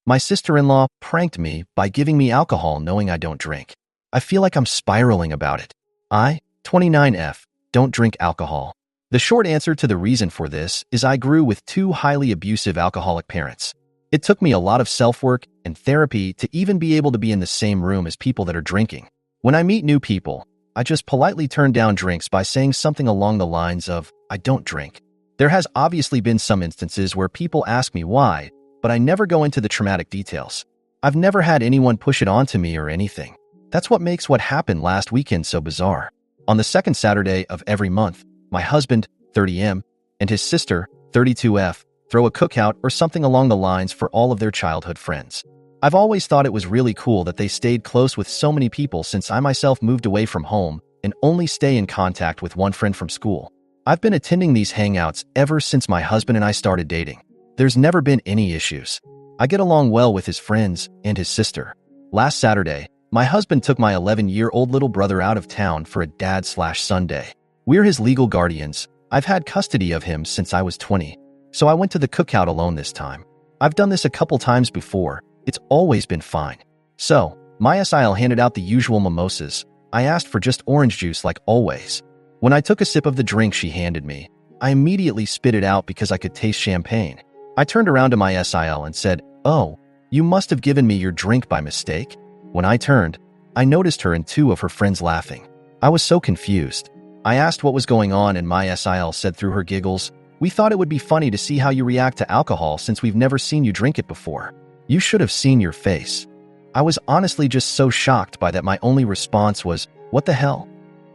My sister-in-law pranked me by giving me alcohol knowing I don't drink. I feel like I'm spiraling about it. I, 29F, don't drink alcohol. The short answer to the reason for this is I grew with two highly abusive alcoholic parents. It took me a lot of self-work and therapy to even be able to be in the same room as people that are drinking. When I meet new people, I just politely turn down drinks by saying something along the lines of, I don't drink. There has obviously been some instances where people ask me why, but I never go into the traumatic details. I've never had anyone push it onto me or anything. That's what makes what happened last weekend so bizarre. On the second Saturday of every month, my husband, 30M, and his sister, 32F, throw a cookout or something along the lines for all of their childhood friends. I've always thought it was really cool that they stayed close with so many people since I myself moved away from home and only stay in contact with one friend from school. I've been attending these hangouts ever since my husband and I started dating. There's never been any issues. I get along well with his friends and his sister. Last Saturday, my husband took my 11-year-old little brother out of town for a dad/son day. We're his legal guardians. I've had custody of him since I was 20, so I went to the cookout alone this time. I've done this a couple times before. It's always been fine. So, Maya Sile handed out the usual mimosas. I asked for just orange juice like always. When I took a sip of the drink she handed me, I immediately spit it out because I could taste champagne. I turned around to Maya Sile and said, "Oh, you must have given me your drink by mistake." When I turned, I noticed her and two of her friends laughing. I was so confused. I asked what was going on and Maya Sile said through her giggles, "We thought it would be funny to see how you react to alcohol since we've never seen you drink it before. You should have seen your face." I was honestly just so shocked by that my only response was, "What the hell?"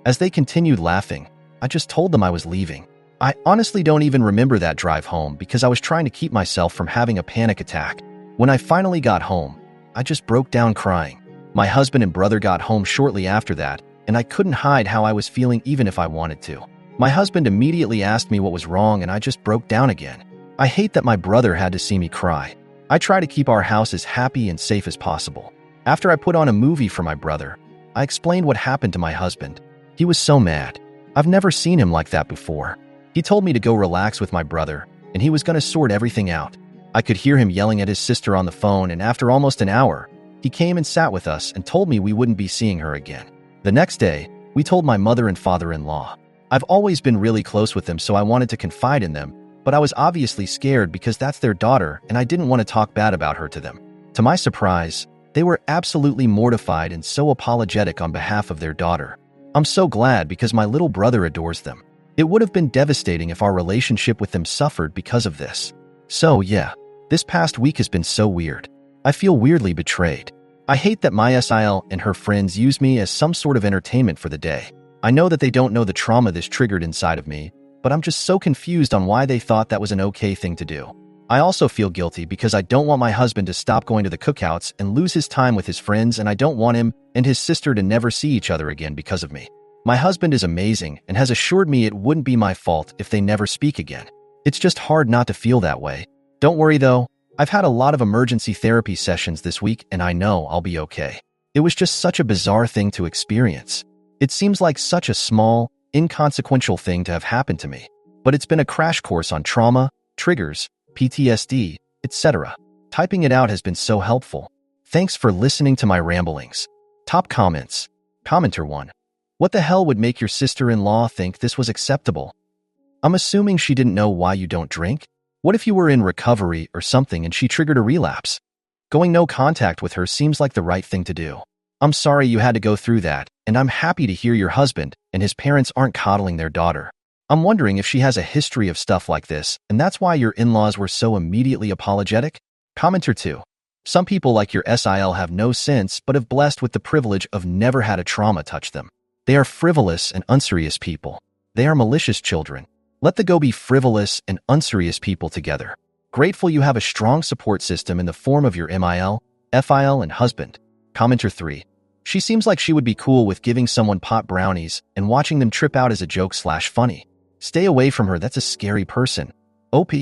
As they continued laughing, I just told them I was leaving. I honestly don't even remember that drive home because I was trying to keep myself from having a panic attack. When I finally got home, I just broke down crying. My husband and brother got home shortly after that, and I couldn't hide how I was feeling even if I wanted to. My husband immediately asked me what was wrong and I just broke down again. I hate that my brother had to see me cry. I try to keep our house as happy and safe as possible. After I put on a movie for my brother, I explained what happened to my husband. He was so mad. I've never seen him like that before. He told me to go relax with my brother, and he was going to sort everything out. I could hear him yelling at his sister on the phone, and after almost an hour, he came and sat with us and told me we wouldn't be seeing her again. The next day, we told my mother and father-in-law. I've always been really close with them, so I wanted to confide in them, but I was obviously scared because that's their daughter, and I didn't want to talk bad about her to them. To my surprise, they were absolutely mortified and so apologetic on behalf of their daughter. I'm so glad because my little brother adores them. It would have been devastating if our relationship with them suffered because of this. So yeah, this past week has been so weird. I feel weirdly betrayed. I hate that Maya Sile and her friends use me as some sort of entertainment for the day. I know that they don't know the trauma this triggered inside of me, but I'm just so confused on why they thought that was an okay thing to do. I also feel guilty because I don't want my husband to stop going to the cookouts and lose his time with his friends, and I don't want him and his sister to never see each other again because of me. My husband is amazing and has assured me it wouldn't be my fault if they never speak again. It's just hard not to feel that way. Don't worry though, I've had a lot of emergency therapy sessions this week and I know I'll be okay. It was just such a bizarre thing to experience. It seems like such a small, inconsequential thing to have happened to me, but it's been a crash course on trauma, triggers, PTSD, etc. Typing it out has been so helpful. Thanks for listening to my ramblings. Top comments. Commenter 1. What the hell would make your sister-in-law think this was acceptable? I'm assuming she didn't know why you don't drink? What if you were in recovery or something and she triggered a relapse? Going no contact with her seems like the right thing to do. I'm sorry you had to go through that, and I'm happy to hear your husband and his parents aren't coddling their daughter. I'm wondering if she has a history of stuff like this, and that's why your in-laws were so immediately apologetic? Commenter 2. Some people like your SIL have no sense but have blessed with the privilege of never had a trauma touch them. They are frivolous and unserious people. They are malicious children. Let the go be frivolous and unserious people together. Grateful you have a strong support system in the form of your MIL, FIL, and husband. Commenter 3. She seems like she would be cool with giving someone pot brownies and watching them trip out as a joke/funny. Stay away from her, that's a scary person. OP.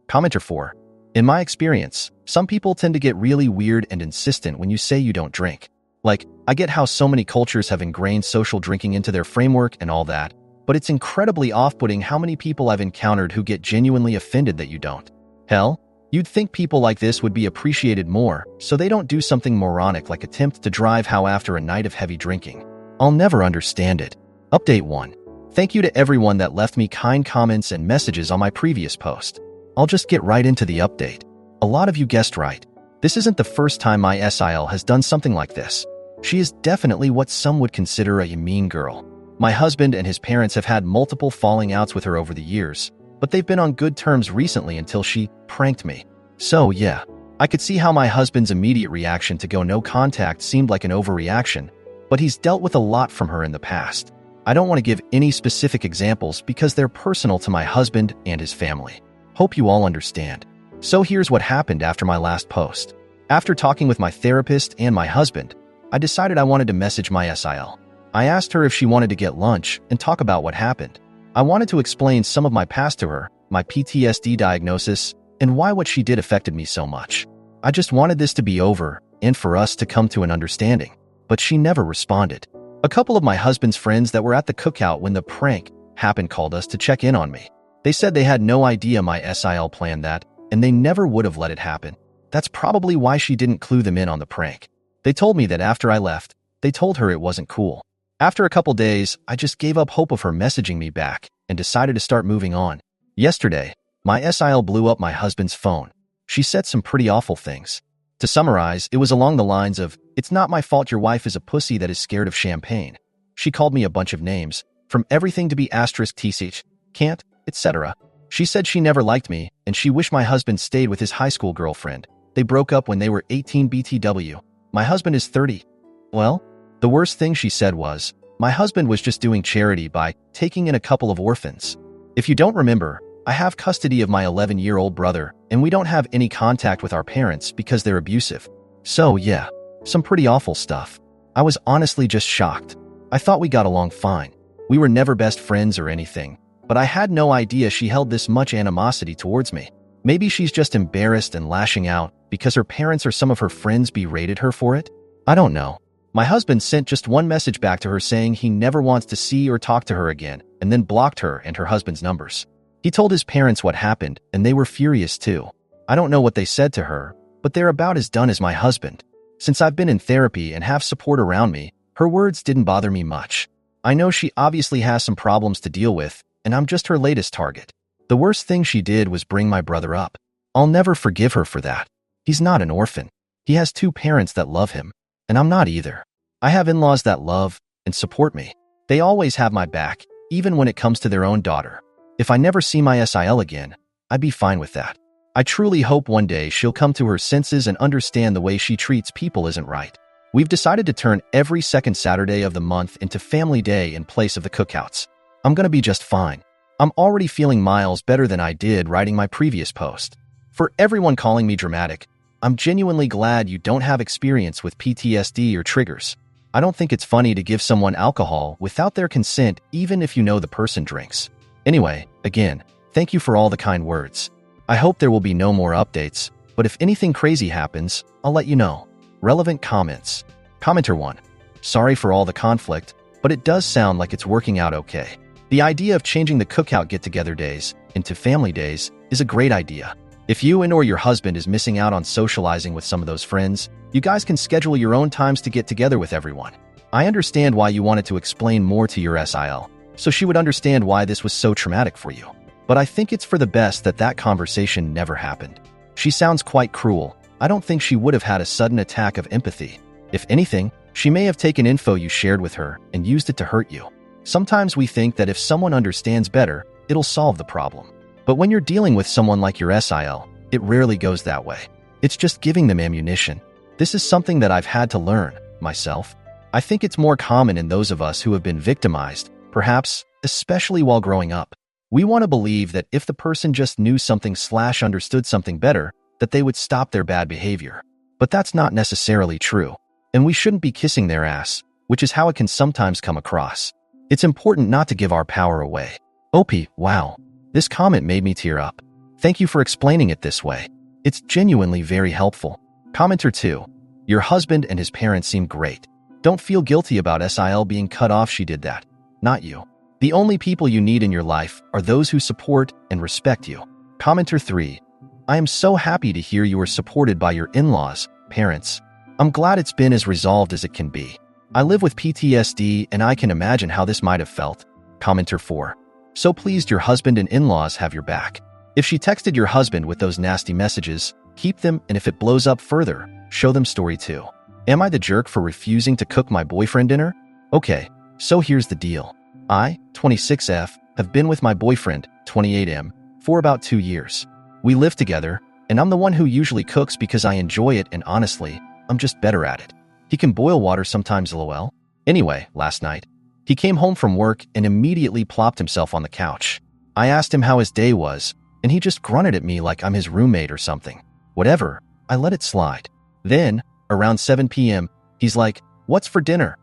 Commenter 4. In my experience, some people tend to get really weird and insistent when you say you don't drink. Like, I get how so many cultures have ingrained social drinking into their framework and all that, but it's incredibly off-putting how many people I've encountered who get genuinely offended that you don't. Hell, You'd think people like this would be appreciated more, so they don't do something moronic like attempt to drive how after a night of heavy drinking. I'll never understand it. Update 1. Thank you to everyone that left me kind comments and messages on my previous post. I'll just get right into the update. A lot of you guessed right. This isn't the first time my SIL has done something like this. She is definitely what some would consider a mean girl. My husband and his parents have had multiple falling outs with her over the years, but they've been on good terms recently until she pranked me. So yeah, I could see how my husband's immediate reaction to go no contact seemed like an overreaction, but he's dealt with a lot from her in the past. I don't want to give any specific examples because they're personal to my husband and his family. Hope you all understand. So here's what happened after my last post. After talking with my therapist and my husband, I decided I wanted to message my SIL. I asked her if she wanted to get lunch and talk about what happened. I wanted to explain some of my past to her, my PTSD diagnosis, and why what she did affected me so much. I just wanted this to be over and for us to come to an understanding, but she never responded. A couple of my husband's friends that were at the cookout when the prank happened called us to check in on me. They said they had no idea my SIL planned that, and they never would have let it happen. That's probably why she didn't clue them in on the prank. They told me that after I left, they told her it wasn't cool. After a couple days, I just gave up hope of her messaging me back and decided to start moving on. Yesterday, my SIL blew up my husband's phone. She said some pretty awful things. To summarize, it was along the lines of, "It's not my fault your wife is a pussy that is scared of champagne." She called me a bunch of names, from everything to be *tch, can't, etc. She said she never liked me, and she wished my husband stayed with his high school girlfriend. They broke up when they were 18 BTW. My husband is 30. Well, the worst thing she said was, my husband was just doing charity by taking in a couple of orphans. If you don't remember, I have custody of my 11-year-old brother, and we don't have any contact with our parents because they're abusive. So yeah, some pretty awful stuff. I was honestly just shocked. I thought we got along fine. We were never best friends or anything, but I had no idea she held this much animosity towards me. Maybe she's just embarrassed and lashing out because her parents or some of her friends berated her for it? I don't know. My husband sent just one message back to her saying he never wants to see or talk to her again, and then blocked her and her husband's numbers. He told his parents what happened, and they were furious too. I don't know what they said to her, but they're about as done as my husband. Since I've been in therapy and have support around me, her words didn't bother me much. I know she obviously has some problems to deal with, and I'm just her latest target. The worst thing she did was bring my brother up. I'll never forgive her for that. He's not an orphan. He has two parents that love him, and I'm not either. I have in-laws that love and support me. They always have my back, even when it comes to their own daughter. If I never see my SIL again, I'd be fine with that. I truly hope one day she'll come to her senses and understand the way she treats people isn't right. We've decided to turn every second Saturday of the month into Family Day in place of the cookouts. I'm gonna be just fine. I'm already feeling miles better than I did writing my previous post. For everyone calling me dramatic, I'm genuinely glad you don't have experience with PTSD or triggers. I don't think it's funny to give someone alcohol without their consent even if you know the person drinks. Anyway, again, thank you for all the kind words. I hope there will be no more updates, but if anything crazy happens, I'll let you know. Relevant comments. Commenter 1. Sorry for all the conflict, but it does sound like it's working out okay. The idea of changing the cookout get-together days into family days is a great idea. If you and or your husband is missing out on socializing with some of those friends, you guys can schedule your own times to get together with everyone. I understand why you wanted to explain more to your SIL, so she would understand why this was so traumatic for you. But I think it's for the best that that conversation never happened. She sounds quite cruel. I don't think she would have had a sudden attack of empathy. If anything, she may have taken info you shared with her and used it to hurt you. Sometimes we think that if someone understands better, it'll solve the problem. But when you're dealing with someone like your SIL, it rarely goes that way. It's just giving them ammunition. This is something that I've had to learn, myself. I think it's more common in those of us who have been victimized, perhaps, especially while growing up. We want to believe that if the person just knew something/understood something better, that they would stop their bad behavior. But that's not necessarily true. And we shouldn't be kissing their ass, which is how it can sometimes come across. It's important not to give our power away. OP, wow. This comment made me tear up. Thank you for explaining it this way. It's genuinely very helpful. Commenter 2. Your husband and his parents seem great. Don't feel guilty about SIL being cut off. She did that, not you. The only people you need in your life are those who support and respect you. Commenter 3. I am so happy to hear you are supported by your in-laws, parents. I'm glad it's been as resolved as it can be. I live with PTSD and I can imagine how this might have felt. Commenter 4. So pleased your husband and in-laws have your back. If she texted your husband with those nasty messages, keep them, and if it blows up further, show them story 2. Am I the jerk for refusing to cook my boyfriend dinner? Okay, so here's the deal. I, 26F, have been with my boyfriend, 28M, for about 2 years. We live together, and I'm the one who usually cooks because I enjoy it and honestly, I'm just better at it. He can boil water sometimes, lol. Anyway, last night, he came home from work and immediately plopped himself on the couch. I asked him how his day was, and he just grunted at me like I'm his roommate or something. Whatever, I let it slide. Then, around 7 p.m., he's like, "What's for dinner?"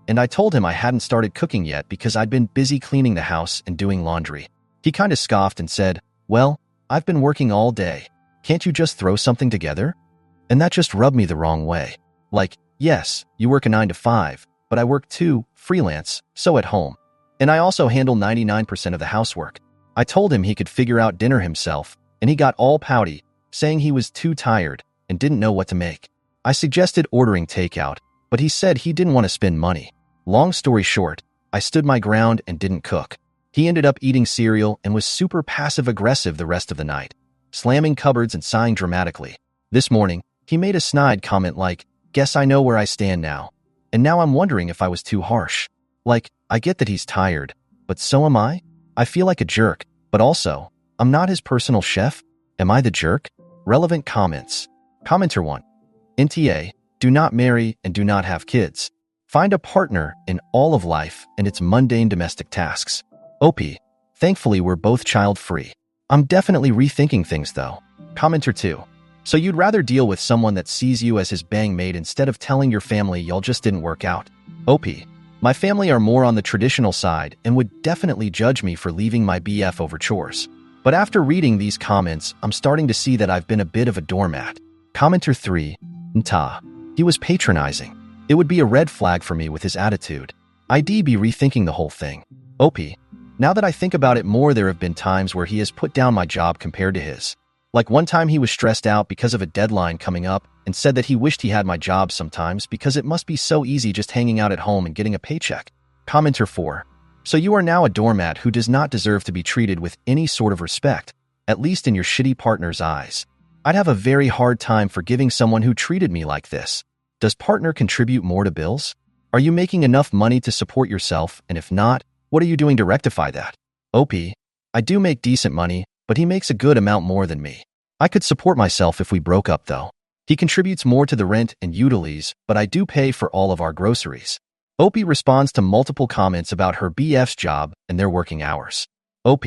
And I told him I hadn't started cooking yet because I'd been busy cleaning the house and doing laundry. He kinda scoffed and said, "Well, I've been working all day. Can't you just throw something together?" And that just rubbed me the wrong way. Like, yes, you work a 9 to 5, but I work too, freelance, so at home. And I also handle 99% of the housework. I told him he could figure out dinner himself, and he got all pouty, saying he was too tired and didn't know what to make. I suggested ordering takeout, but he said he didn't want to spend money. Long story short, I stood my ground and didn't cook. He ended up eating cereal and was super passive-aggressive the rest of the night, slamming cupboards and sighing dramatically. This morning, he made a snide comment like, "Guess I know where I stand now." And now I'm wondering if I was too harsh. Like, I get that he's tired, but so am I? I feel like a jerk, but also, I'm not his personal chef. Am I the jerk? Relevant comments. Commenter 1. NTA, do not marry and do not have kids. Find a partner in all of life and its mundane domestic tasks. OP, thankfully we're both child-free. I'm definitely rethinking things though. Commenter 2. So you'd rather deal with someone that sees you as his bang mate instead of telling your family y'all just didn't work out. OP, my family are more on the traditional side and would definitely judge me for leaving my BF over chores. But after reading these comments, I'm starting to see that I've been a bit of a doormat. Commenter 3. Nta. He was patronizing. It would be a red flag for me with his attitude. I'd be rethinking the whole thing. OP. Now that I think about it more, there have been times where he has put down my job compared to his. Like one time he was stressed out because of a deadline coming up and said that he wished he had my job sometimes because it must be so easy just hanging out at home and getting a paycheck. Commenter 4. So you are now a doormat who does not deserve to be treated with any sort of respect, at least in your shitty partner's eyes. I'd have a very hard time forgiving someone who treated me like this. Does partner contribute more to bills? Are you making enough money to support yourself, and if not, what are you doing to rectify that? OP. I do make decent money, but he makes a good amount more than me. I could support myself if we broke up though. He contributes more to the rent and utilities, but I do pay for all of our groceries. OP responds to multiple comments about her BF's job and their working hours. OP.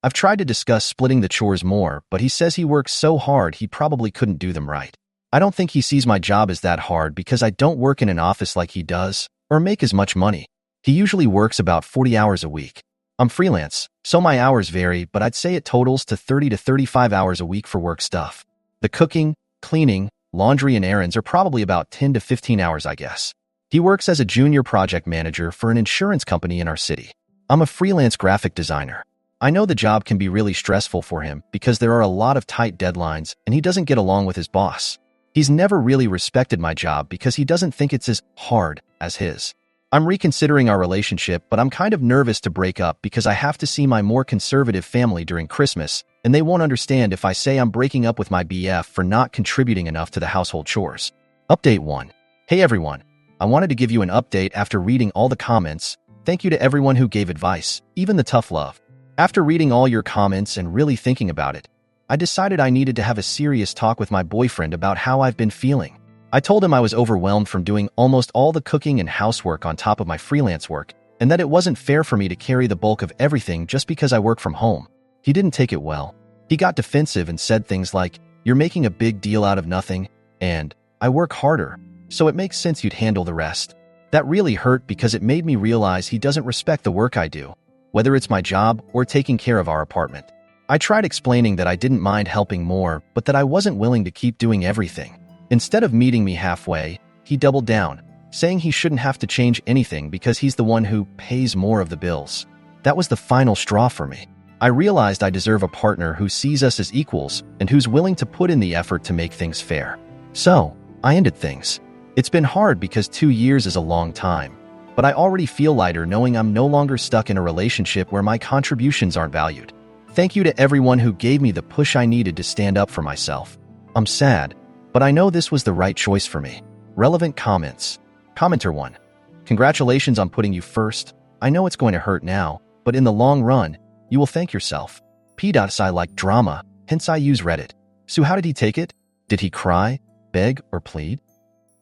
I've tried to discuss splitting the chores more, but he says he works so hard he probably couldn't do them right. I don't think he sees my job as that hard because I don't work in an office like he does, or make as much money. He usually works about 40 hours a week. I'm freelance, so my hours vary, but I'd say it totals to 30 to 35 hours a week for work stuff. The cooking, cleaning, laundry, and errands are probably about 10 to 15 hours, I guess. He works as a junior project manager for an insurance company in our city. I'm a freelance graphic designer. I know the job can be really stressful for him because there are a lot of tight deadlines and he doesn't get along with his boss. He's never really respected my job because he doesn't think it's as hard as his. I'm reconsidering our relationship, but I'm kind of nervous to break up because I have to see my more conservative family during Christmas, and they won't understand if I say I'm breaking up with my BF for not contributing enough to the household chores. Update 1. Hey everyone. I wanted to give you an update after reading all the comments. Thank you to everyone who gave advice, even the tough love. After reading all your comments and really thinking about it, I decided I needed to have a serious talk with my boyfriend about how I've been feeling. I told him I was overwhelmed from doing almost all the cooking and housework on top of my freelance work, and that it wasn't fair for me to carry the bulk of everything just because I work from home. He didn't take it well. He got defensive and said things like, "You're making a big deal out of nothing," and "I work harder, so it makes sense you'd handle the rest." That really hurt because it made me realize he doesn't respect the work I do, whether it's my job or taking care of our apartment. I tried explaining that I didn't mind helping more, but that I wasn't willing to keep doing everything. Instead of meeting me halfway, he doubled down, saying he shouldn't have to change anything because he's the one who pays more of the bills. That was the final straw for me. I realized I deserve a partner who sees us as equals and who's willing to put in the effort to make things fair. So, I ended things. It's been hard because 2 years is a long time, but I already feel lighter knowing I'm no longer stuck in a relationship where my contributions aren't valued. Thank you to everyone who gave me the push I needed to stand up for myself. I'm sad, but I know this was the right choice for me. Relevant comments. Commenter 1. Congratulations on putting you first. I know it's going to hurt now, but in the long run, you will thank yourself. P.I like drama, hence I use Reddit. So how did he take it? Did he cry, beg, or plead?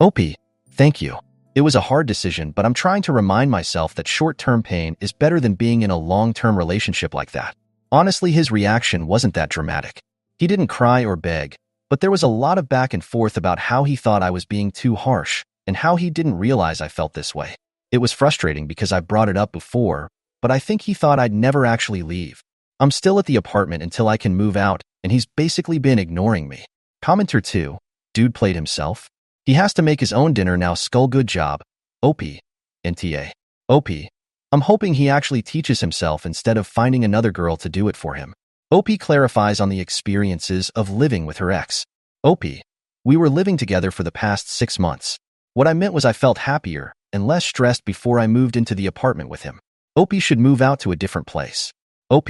OP, thank you. It was a hard decision, but I'm trying to remind myself that short-term pain is better than being in a long-term relationship like that. Honestly, his reaction wasn't that dramatic. He didn't cry or beg, but there was a lot of back and forth about how he thought I was being too harsh and how he didn't realize I felt this way. It was frustrating because I brought it up before, but I think he thought I'd never actually leave. I'm still at the apartment until I can move out, and he's basically been ignoring me. Commenter 2. Dude played himself. He has to make his own dinner now. Skull, good job. OP. NTA. OP. I'm hoping he actually teaches himself instead of finding another girl to do it for him. OP clarifies on the experiences of living with her ex. OP. We were living together for the past 6 months. What I meant was I felt happier and less stressed before I moved into the apartment with him. OP should move out to a different place. OP.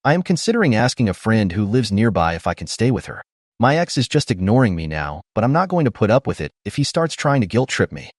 I am considering asking a friend who lives nearby if I can stay with her. My ex is just ignoring me now, but I'm not going to put up with it if he starts trying to guilt trip me.